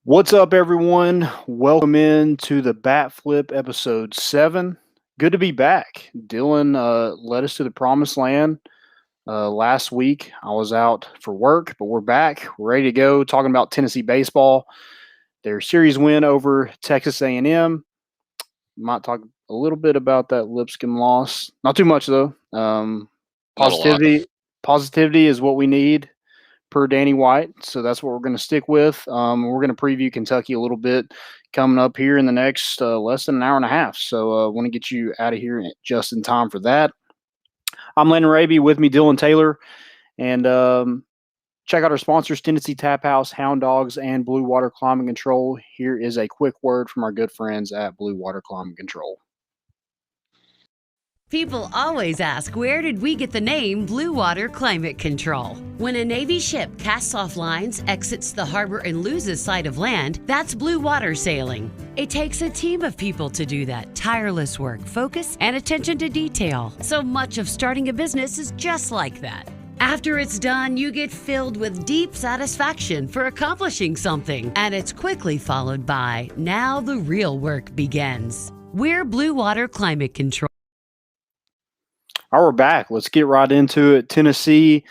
What's up, everyone? Welcome in to the Bat Flip episode 7. Good to be back. Dylan led us to the promised land last week. I was out for work, but we're back. We're ready to go talking about Tennessee baseball. Their series win over Texas A&M. Might talk a little bit about that Lipscomb loss. Not too much, though. Not a lot. Positivity is what we need per Danny White. So that's what we're going to stick with. We're going to preview Kentucky a little bit coming up here in the next less than an hour and a half. So I want to get you out of here just in time for that. I'm Landon Raby, with me Dylan Taylor. And check out our sponsors, Tennessee Tap House, Hound Dogs, and Blue Water Climate Control. Here is a quick word from our good friends at Blue Water Climate Control. People always ask, where did we get the name Blue Water Climate Control? When a Navy ship casts off lines, exits the harbor, and loses sight of land, that's blue water sailing. It takes a team of people to do that. Tireless work, focus, and attention to detail. So much of starting a business is just like that. After it's done, you get filled with deep satisfaction for accomplishing something. And it's quickly followed by, now the real work begins. We're Blue Water Climate Control. All right, we're back. Let's get right into it. Tennessee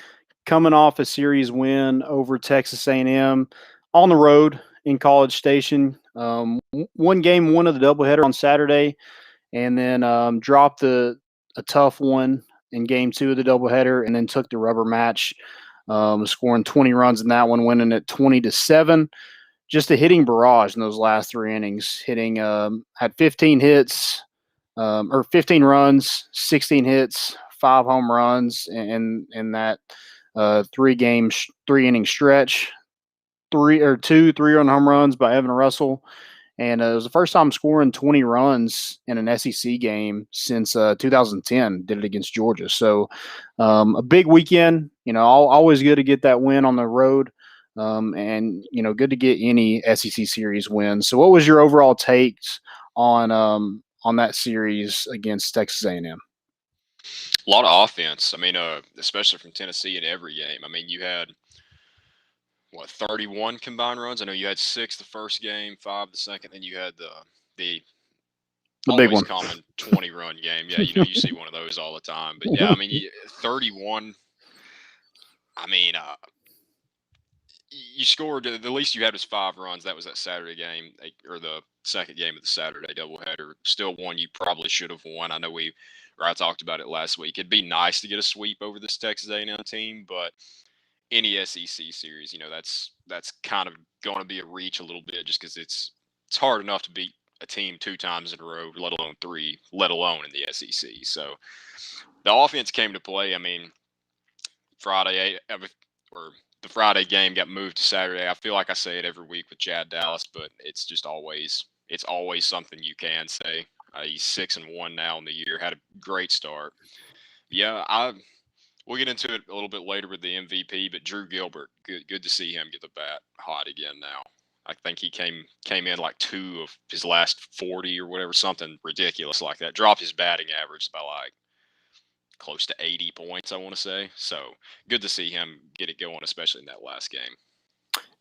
coming off a series win over Texas A&M on the road in College Station. One game, one of the doubleheader on Saturday, and then dropped a tough one in game 2 of the doubleheader, and then took the rubber match, scoring 20 runs in that one, winning it 20-7. Just a hitting barrage in those last 3 innings. Had 15 hits. 15 runs, 16 hits, 5 home runs in that 3-inning stretch. 2 3-run home runs by Evan Russell, and it was the first time scoring 20 runs in an SEC game since 2010. Did it against Georgia, so a big weekend. Always good to get that win on the road, and good to get any SEC series win. So, what was your overall takes on that series against Texas A&M? A lot of offense. Especially from Tennessee in every game. You had 31 combined runs. I know you had 6 the first game, 5 the second, then you had the big one, common 20-run game. Yeah, you see one of those all the time. But yeah, 31. You scored. The least you had was 5 runs. That was that Saturday game, or the second game of the Saturday doubleheader. Still one you probably should have won. I know I talked about it last week. It'd be nice to get a sweep over this Texas A&M team, but any SEC series, that's kind of going to be a reach a little bit, just because it's hard enough to beat a team 2 times in a row, let alone 3, let alone in the SEC. So the offense came to play. The Friday game got moved to Saturday. I feel like I say it every week with Chad Dallas, but it's just always something you can say. He's 6-1 now in the year. Had a great start. Yeah, we'll get into it a little bit later with the MVP, but Drew Gilbert, good to see him get the bat hot again now. I think he came in like 2 of his last 40 or whatever, something ridiculous like that. Dropped his batting average by like close to 80 points, I want to say. So good to see him get it going, especially in that last game.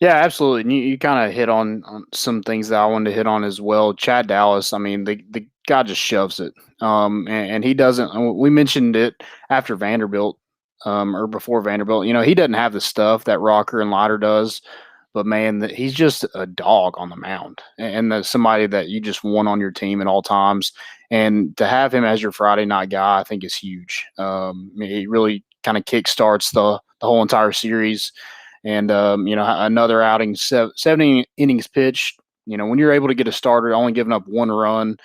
Yeah, absolutely. And you kind of hit on some things that I wanted to hit on as well. Chad Dallas, the guy just shoves it. And he doesn't. We mentioned it after Vanderbilt, or before Vanderbilt. He doesn't have the stuff that Rucker and Leiter does, but man, he's just a dog on the mound, and that's somebody that you just want on your team at all times. And to have him as your Friday night guy, I think is huge. He really kind of kickstarts the whole entire series. And, another outing, 7 innings pitched. When you're able to get a starter, only giving up 1 run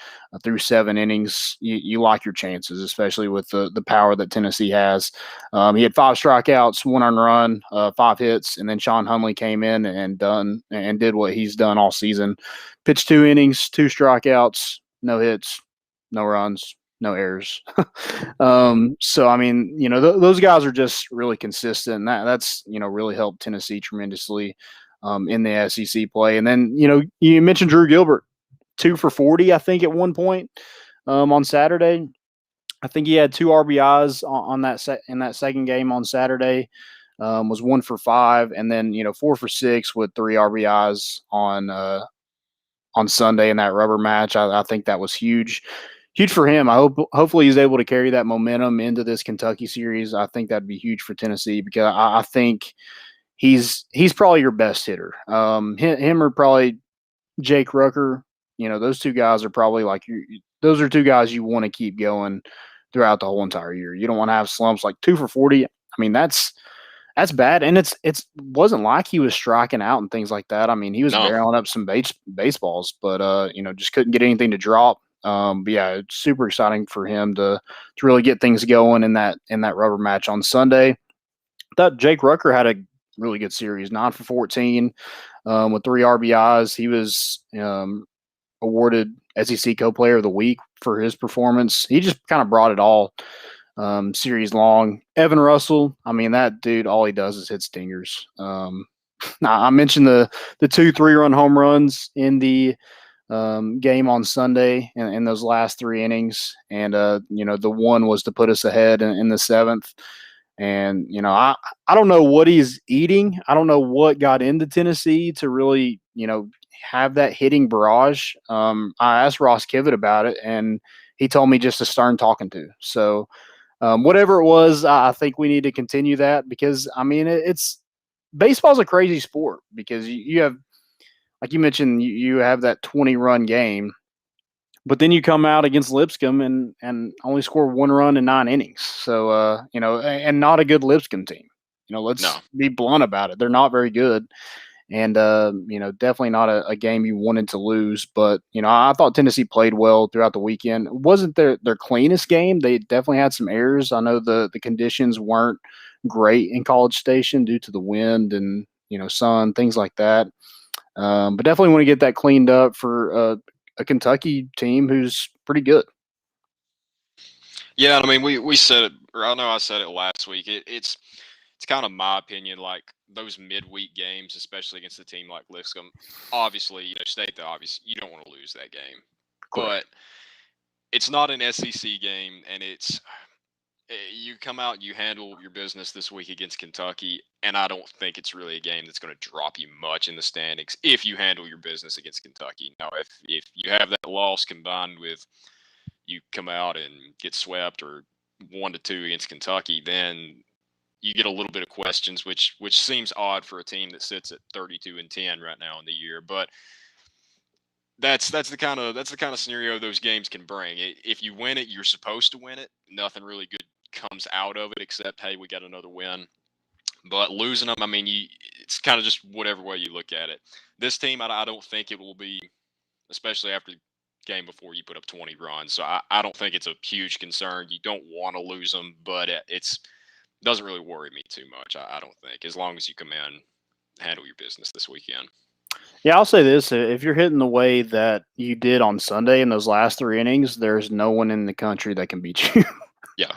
through 7 innings, you like your chances, especially with the power that Tennessee has. He had 5 strikeouts, 1 earned run, 5 hits, and then Sean Humley came in and did what he's done all season. Pitched 2 innings, 2 strikeouts, no hits, no runs, no errors. Those guys are just really consistent. And that's really helped Tennessee tremendously in the SEC play. And then, you mentioned Drew Gilbert, 2 for 40, I think, at one point on Saturday. I think he had 2 RBIs in that second game on Saturday. was 1 for 5, and then 4 for 6 with 3 RBIs on Sunday in that rubber match. I think that was huge for him. Hopefully he's able to carry that momentum into this Kentucky series. I think that'd be huge for Tennessee because I think he's probably your best hitter. Him or probably Jake Rucker. Those two guys are probably like those are two guys you want to keep going throughout the whole entire year. You don't want to have slumps like 2 for 40. I mean, that's bad, and it wasn't like he was striking out and things like that. I mean, he was No. barreling up some baseballs, but just couldn't get anything to drop. But yeah, it's super exciting for him to really get things going in that rubber match on Sunday. I thought Jake Rucker had a really good series, 9 for 14 with 3 RBIs. He was awarded SEC Co-Player of the Week for his performance. He just kind of brought it all series long. Evan Russell, I mean, that dude, all he does is hit stingers. I mentioned the 2 3-run home runs in the game on Sunday in those last 3 innings, and the one was to put us ahead in the 7th. And I don't know what he's eating. I don't know what got into Tennessee to really have that hitting barrage. I asked Ross Kivett about it, and he told me just to start talking to. So whatever it was, I think we need to continue that because I mean it's baseball's a crazy sport because you have, like you mentioned, you have that 20-run game, but then you come out against Lipscomb and only score 1 run in 9 innings. So and not a good Lipscomb team. Let's be blunt about it. They're not very good. And, definitely not a game you wanted to lose. But, I thought Tennessee played well throughout the weekend. It wasn't their cleanest game. They definitely had some errors. I know the conditions weren't great in College Station due to the wind and, sun, things like that. But definitely want to get that cleaned up for a Kentucky team who's pretty good. Yeah, I mean, we said it, or I know I said it last week. It's kind of my opinion, like those midweek games, especially against a team like Lipscomb. Obviously, state the obvious, you don't want to lose that game. Correct. But it's not an SEC game, and you come out, you handle your business this week against Kentucky, and I don't think it's really a game that's going to drop you much in the standings if you handle your business against Kentucky. Now, if you have that loss combined with you come out and get swept or 1-2 against Kentucky, then you get a little bit of questions, which seems odd for a team that sits at 32-10 right now in the year. But that's the kind of scenario those games can bring. If you win it, you're supposed to win it. Nothing really good comes out of it except, hey, we got another win. But losing them, I mean, it's kind of just whatever way you look at it. This team, I don't think it will be, especially after the game before you put up 20 runs. So I don't think it's a huge concern. You don't want to lose them, but it's doesn't really worry me too much, I don't think, as long as you come in, handle your business this weekend. Yeah, I'll say this. If you're hitting the way that you did on Sunday in those last 3 innings, there's no one in the country that can beat you. Yeah.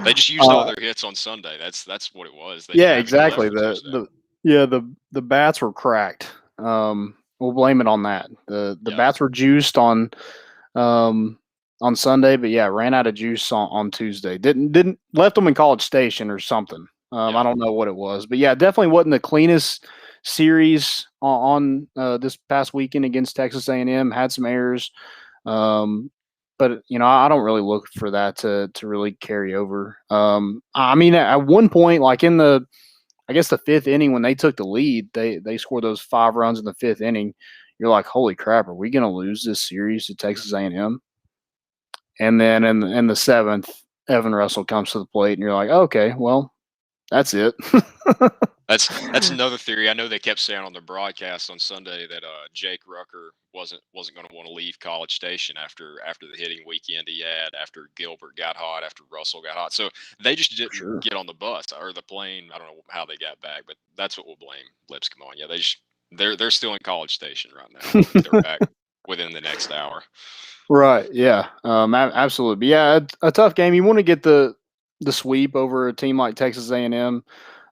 They just used all their hits on Sunday. That's what it was. Yeah, exactly. The bats were cracked. We'll blame it on that. The bats were juiced on Sunday, but yeah, ran out of juice on Tuesday. Didn't left them in College Station or something. I don't know what it was, but yeah, definitely wasn't the cleanest series on this past weekend against Texas A&M. Had some errors, but I don't really look for that to really carry over. I mean, at one point, like in the 5th inning when they took the lead, they scored those 5 runs in the 5th inning. You're like, holy crap, are we going to lose this series to Texas A&M? And then in the 7th, Evan Russell comes to the plate, and you're like, okay, well, that's it. That's another theory. I know they kept saying on the broadcast on Sunday that Jake Rucker wasn't going to want to leave College Station after the hitting weekend he had, after Gilbert got hot, after Russell got hot. So they just didn't get on the bus or the plane. I don't know how they got back, but that's what we'll blame Lipscomb on. Yeah, they're still in College Station right now. They're back within the next hour. Right. Yeah. Absolutely. But yeah, a tough game. You want to get the sweep over a team like Texas A&M,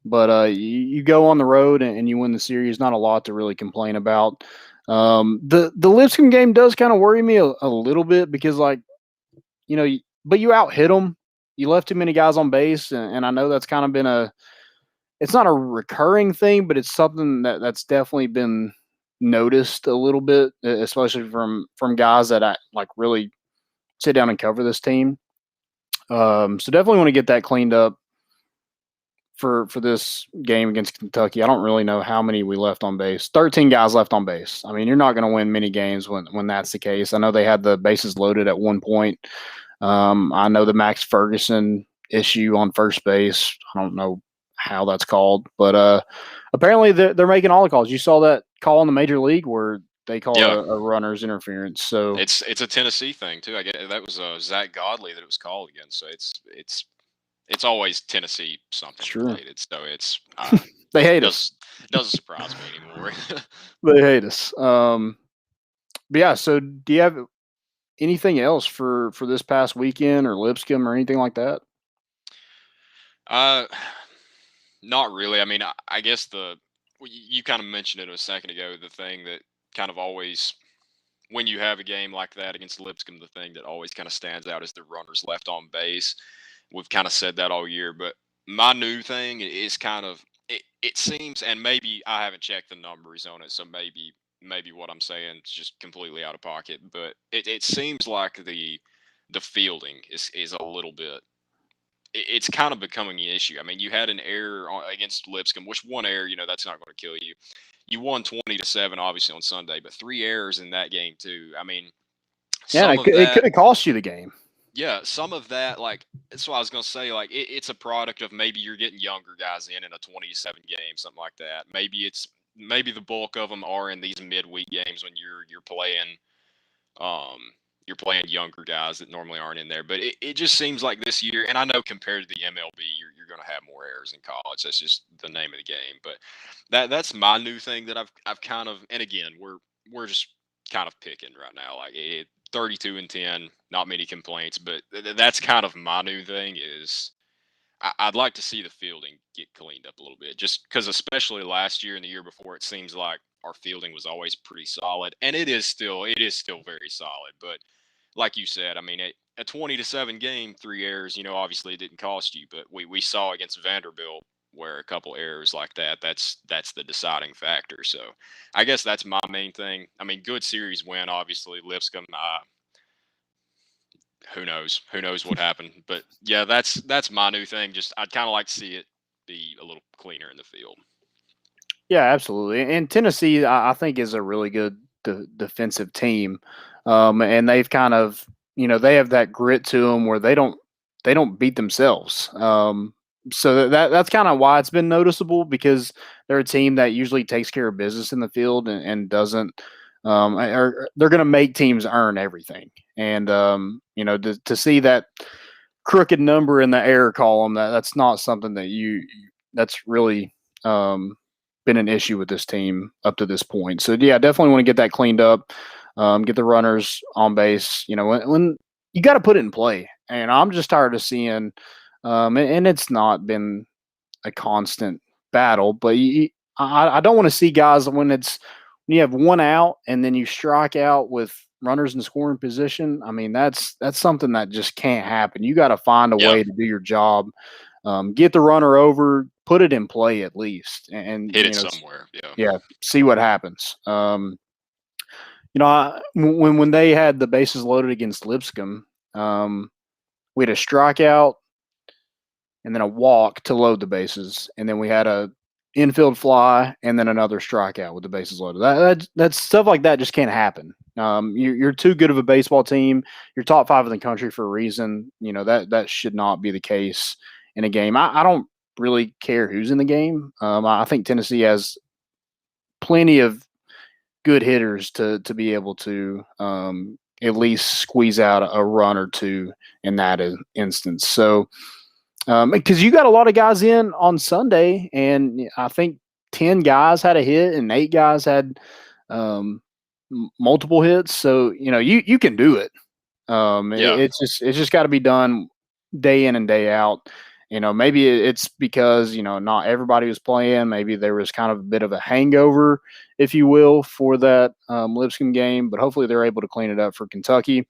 but you go on the road and you win the series. Not a lot to really complain about. The Lipscomb game does kind of worry me a little bit because, like, but you out hit them. You left too many guys on base, and I know that's kind of been it's not a recurring thing, but it's something that's definitely been noticed a little bit, especially from guys that I like really sit down and cover this team. So definitely want to get that cleaned up for this game against Kentucky. I don't really know how many we left on base. 13 guys left on base. I mean, you're not going to win many games when that's the case. I know they had the bases loaded at one point. I know the Max Ferguson issue on first base. I don't know how that's called, but apparently they're making all the calls. You saw that call in the major league where they called a runner's interference. So it's a Tennessee thing too. I get that was Zach Godley that it was called against. So it's always Tennessee something related. So it's they hate us. It doesn't surprise me anymore. They hate us. But yeah. So do you have anything else for this past weekend or Lipscomb or anything like that? Not really. I mean, I guess you kind of mentioned it a second ago. The thing that kind of always, when you have a game like that against Lipscomb, the thing that always kind of stands out is the runners left on base. We've kind of said that all year, but my new thing is kind of it seems, and maybe I haven't checked the numbers on it, so maybe what I'm saying is just completely out of pocket, but it seems like the fielding is a little bit. It's kind of becoming an issue. I mean, you had an error against Lipscomb, which one error, that's not going to kill you. You won 20-7, obviously on Sunday, but 3 errors in that game too. I mean, it could have cost you the game. Yeah, some of that, like, that's what I was going to say. Like, it's a product of maybe you're getting younger guys in a 20-7 game, something like that. Maybe the bulk of them are in these midweek games when you're playing younger guys that normally aren't in there. But it just seems like this year, and I know compared to the MLB, you're going to have more errors in college. That's just the name of the game. But that's my new thing that I've kind of, and again, we're just kind of picking right now. Like 32-10, not many complaints, but that's kind of my new thing is I'd like to see the fielding get cleaned up a little bit, just because especially last year and the year before, it seems like our fielding was always pretty solid, and it is still very solid. But like you said, I mean, a 20-7 game, 3 errors, obviously it didn't cost you, but we saw against Vanderbilt where a couple errors like that's the deciding factor. So I guess that's my main thing. I mean, good series win, obviously. Lipscomb, who knows what happened, but yeah, that's my new thing. Just I'd kind of like to see it be a little cleaner in the field. Yeah, absolutely. And Tennessee, I think, is a really good defensive team, and they've kind of, they have that grit to them where they don't beat themselves. So that's kind of why it's been noticeable, because they're a team that usually takes care of business in the field and doesn't. Or they're going to make teams earn everything, and to see that crooked number in the error column, that's not something that's really been an issue with this team up to this point. So yeah, definitely want to get that cleaned up, get the runners on base. When you got to put it in play, and I'm just tired of seeing, and it's not been a constant battle, but I don't want to see guys when you have one out and then you strike out with runners in scoring position. I mean, that's something that just can't happen. You got to find a way to do your job. Get the runner over, put it in play at least, and hit it somewhere. Yeah, see what happens. When they had the bases loaded against Lipscomb, we had a strikeout and then a walk to load the bases, and then we had a infield fly and then another strikeout with the bases loaded. That's stuff like that just can't happen. You're too good of a baseball team. You're top 5 in the country for a reason. That should not be the case in a game. I don't really care who's in the game. I think Tennessee has plenty of good hitters to be able to at least squeeze out a run or two in that instance. So, because you got a lot of guys in on Sunday, and I think 10 guys had a hit and 8 guys had multiple hits. So you can do it. It's just got to be done day in and day out. Maybe it's because not everybody was playing. Maybe there was kind of a bit of a hangover, if you will, for that Lipscomb game. But hopefully they're able to clean it up for Kentucky.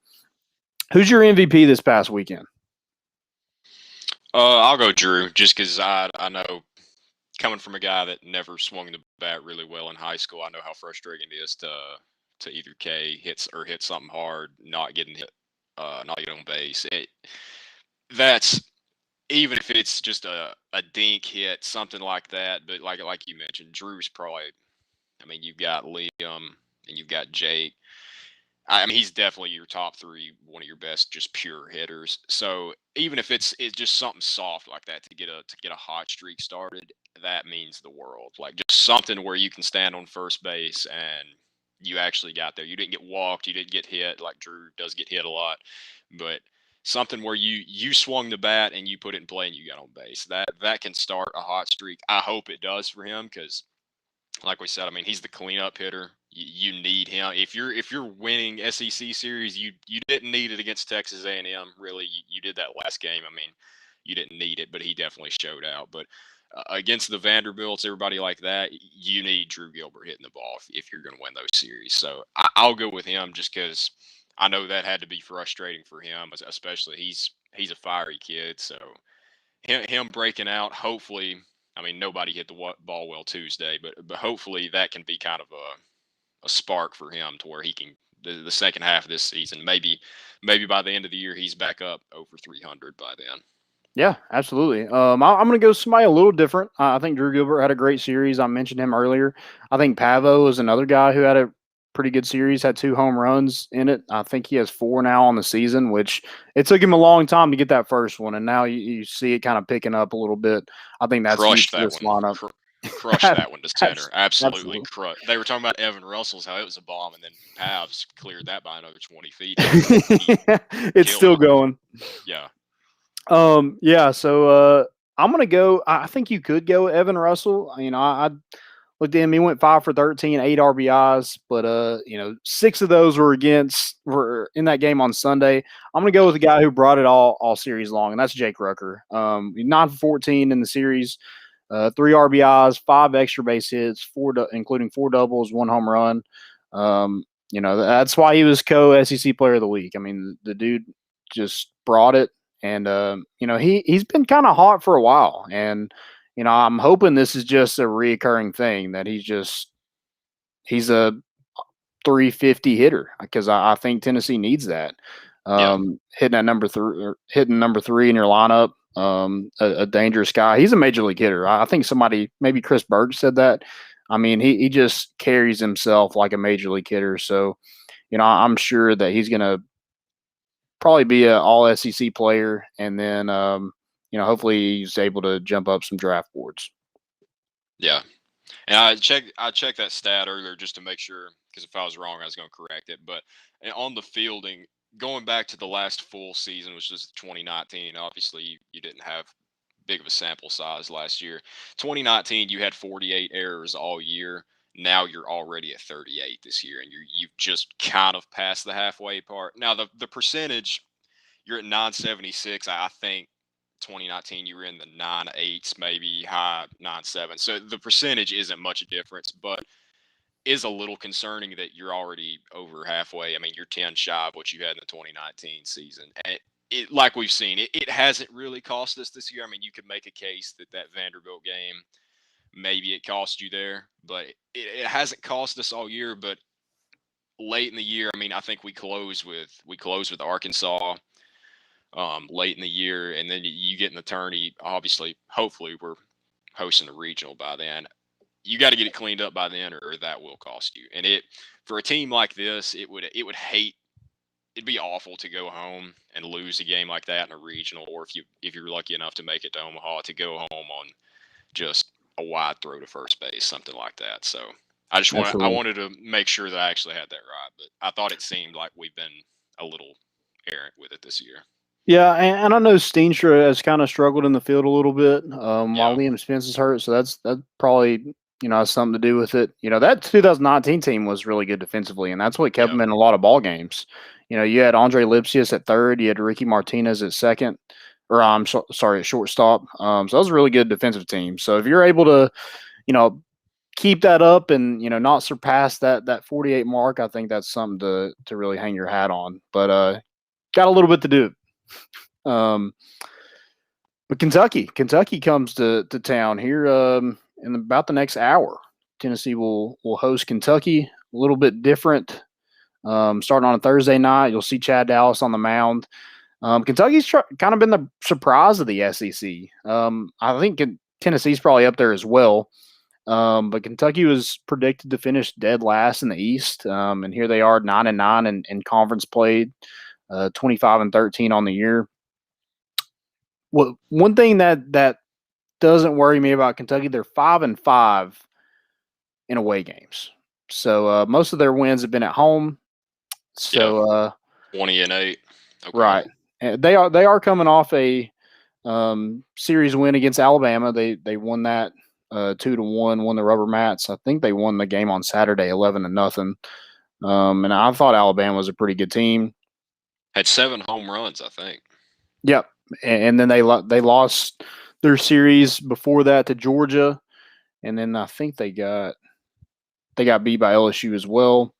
Who's your MVP this past weekend? I'll go Drew, just because I know coming from a guy that never swung the bat really well in high school, I know how frustrating it is to either hit something hard, not getting hit, not getting on base. That's even if it's just a dink hit, something like that. But like you mentioned, Drew's probably. I mean, you've got Liam and you've got Jake. I mean, he's definitely your top three, one of your best, just pure hitters. So even if it's just something soft like that to get a hot streak started, that means the world. Like just something where you can stand on first base and you actually got there. You didn't get walked, you didn't get hit. Like Drew does get hit a lot, but something where you swung the bat and you put it in play and you got on base. That can start a hot streak. I hope it does for him because like we said, I mean, he's the cleanup hitter. You need him. If you're winning SEC series, you didn't need it against Texas A&M. Really, you did that last game. I mean, you didn't need it, but he definitely showed out. But against the Vanderbilts, everybody like that, you need Drew Gilbert hitting the ball if you're going to win those series. So I'll go with him just because I know that had to be frustrating for him, especially he's a fiery kid. So him breaking out, hopefully. I mean, nobody hit the ball well Tuesday, but hopefully that can be kind of a spark for him to where he can the second half of this season. Maybe by the end of the year he's back up over 300 by then. Yeah, absolutely. I'm going to go somebody a little different. I think Drew Gilbert had a great series. I mentioned him earlier. I think Pavo is another guy who had a pretty good series, had 2 home runs in it. I think he has 4 now on the season, which it took him a long time to get that first one, and now you see it kind of picking up a little bit. I think that's huge for this lineup. Crush that one to center. Absolutely. Absolutely. They were talking about Evan Russell's, how it was a bomb, and then Pavs cleared that by another 20 feet. It's still going. Yeah. Yeah, so I'm going to go. I think you could go Evan Russell. You know, I looked at him. He went 5 for 13, 8 RBIs, but 6 of those were in that game on Sunday. I'm going to go with the guy who brought it all series long, and that's Jake Rucker. 9 for 14 in the series, 3 RBIs, 5 extra base hits, including 4 doubles, 1 home run. That's why he was co-SEC Player of the Week. I mean, the dude just brought it, and he's been kind of hot for a while, and I'm hoping this is just a reoccurring thing that he's a 350 hitter because I think Tennessee needs that. Hitting number 3 in your lineup, a dangerous guy. He's a major league hitter. I think maybe Chris Burke said that. I mean, he just carries himself like a major league hitter. So, I'm sure that he's going to probably be an all SEC player, and then hopefully he's able to jump up some draft boards. Yeah, and I checked that stat earlier just to make sure, because if I was wrong, I was going to correct it. But on the fielding, going back to the last full season, which was 2019, obviously you didn't have big of a sample size last year. 2019, you had 48 errors all year. Now you're already at 38 this year, and you've just kind of passed the halfway part. Now the percentage, you're at 976. I think 2019 you were in the 9.8s, maybe high 9.7. So the percentage isn't much a difference, but is a little concerning that you're already over halfway. I mean, you're 10 shy of what you had in the 2019 season. And it like we've seen, it hasn't really cost us this year. I mean, you could make a case that Vanderbilt game, maybe it cost you there, but it hasn't cost us all year. But late in the year, I mean, I think we close with Arkansas late in the year, and then you get in the tourney. Obviously, hopefully, we're hosting a regional by then. You got to get it cleaned up by then, or that will cost you. And for a team like this, it'd be awful to go home and lose a game like that in a regional, or if you're lucky enough to make it to Omaha, to go home on just a wide throw to first base, something like that. So I wanted to make sure that I actually had that right, but I thought it seemed like we've been a little errant with it this year. Yeah, and I know Steenstra has kind of struggled in the field a little bit while Liam Spence is hurt, so that probably has something to do with it. That 2019 team was really good defensively, and that's what kept them in a lot of ball games. You had Andre Lipsius at third, you had Ricky Martinez at second, or at shortstop. So that was a really good defensive team. So if you're able to, keep that up and not surpass that 48 mark, I think that's something to really hang your hat on. But got a little bit to do. But Kentucky comes to town here. in about the next hour. Tennessee will host Kentucky, a little bit different. Starting on a Thursday night, you'll see Chad Dallas on the mound. Kentucky's kind of been the surprise of the SEC. I think Tennessee's probably up there as well. But Kentucky was predicted to finish dead last in the East, and here they are 9-9 in conference played, 25-13 on the year. Well, one thing that doesn't worry me about Kentucky, they're 5-5 in away games. So most of their wins have been at home. So 20-8. Okay. Right, and they are coming off a series win against Alabama. They won that 2-1, won the rubber mats. I think they won the game on Saturday 11-0. And I thought Alabama was a pretty good team. Had 7 home runs, I think. Yep, and then they lost their series before that to Georgia, and then I think they got beat by LSU as well.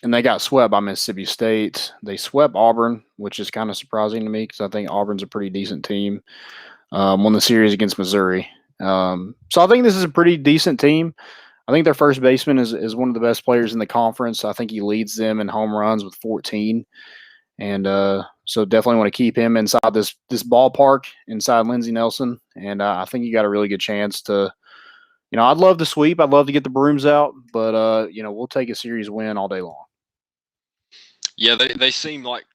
And they got swept by Mississippi State. They swept Auburn, which is kind of surprising to me because I think Auburn's a pretty decent team. Won the series against Missouri. So I think this is a pretty decent team. I think their first baseman is one of the best players in the conference. I think he leads them in home runs with 14. And so definitely want to keep him inside this ballpark, inside Lindsey Nelson. And I think you got a really good chance to, I'd love to sweep. I'd love to get the brooms out. But, we'll take a series win all day long. Yeah, they seem like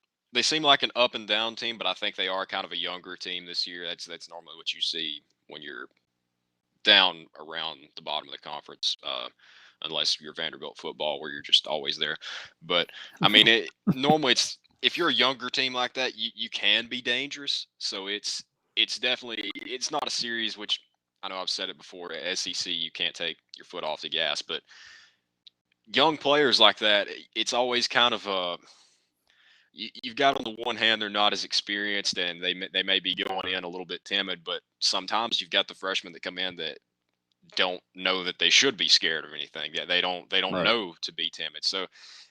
an up and down team, but I think they are kind of a younger team this year. That's normally what you see when you're down around the bottom of the conference, unless you're Vanderbilt football where you're just always there. But I mean, normally if you're a younger team like that, you can be dangerous. So it's definitely not a series which I know I've said it before. SEC, you can't take your foot off the gas, but young players like that, it's always kind of you've got on the one hand they're not as experienced and they may be going in a little bit timid, but sometimes you've got the freshmen that come in that don't know that they should be scared of anything. Yeah, they don't Right. know to be timid. So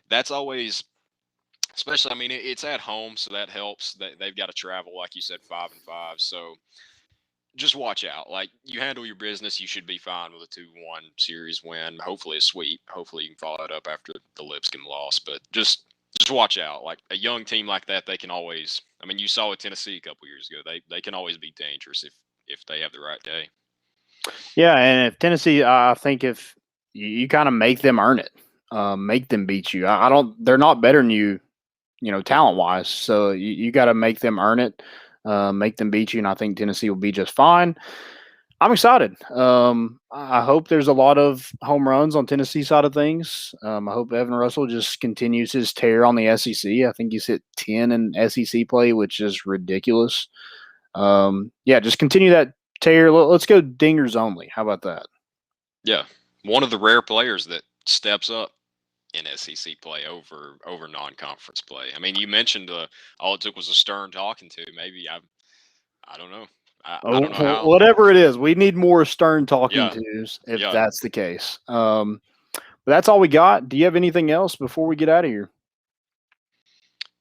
that's always, especially, I mean, it's at home, so that helps. They've got to travel, like you said, 5-5. So just watch out. Like, you handle your business, you should be fine with a 2-1 series win. Hopefully a sweep. Hopefully you can follow it up after the Lipscomb loss. But just watch out. Like, a young team like that, they can always. I mean, you saw with Tennessee a couple years ago. They can always be dangerous if they have the right day. Yeah, and if Tennessee, I think if you kind of make them earn it, make them beat you. I don't. They're not better than you, talent wise. So you got to make them earn it, make them beat you, and I think Tennessee will be just fine. I'm excited. I hope there's a lot of home runs on Tennessee side of things. I hope Evan Russell just continues his tear on the SEC. I think he's hit 10 in SEC play, which is ridiculous. Just continue that tear. Let's go dingers only. How about that? Yeah, one of the rare players that steps up in SEC play over non-conference play. I mean, you mentioned all it took was a stern talking to. Maybe I don't know. I don't know how. Whatever it is, we need more stern talking tos if that's the case. But that's all we got. Do you have anything else before we get out of here?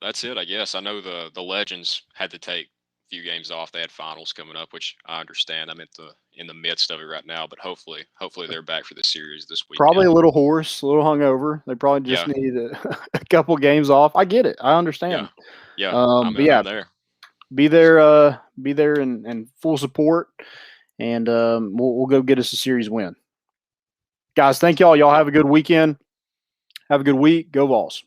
That's it, I guess. I know the Legends had to take a few games off. They had finals coming up, which I understand. I'm in the midst of it right now, but hopefully they're back for the series this week. Probably a little hoarse, a little hungover. They probably just need a couple games off. I get it. I understand. Yeah. I'm there. Be there in full support, and we'll go get us a series win. Guys, thank y'all. Y'all have a good weekend. Have a good week. Go Vols.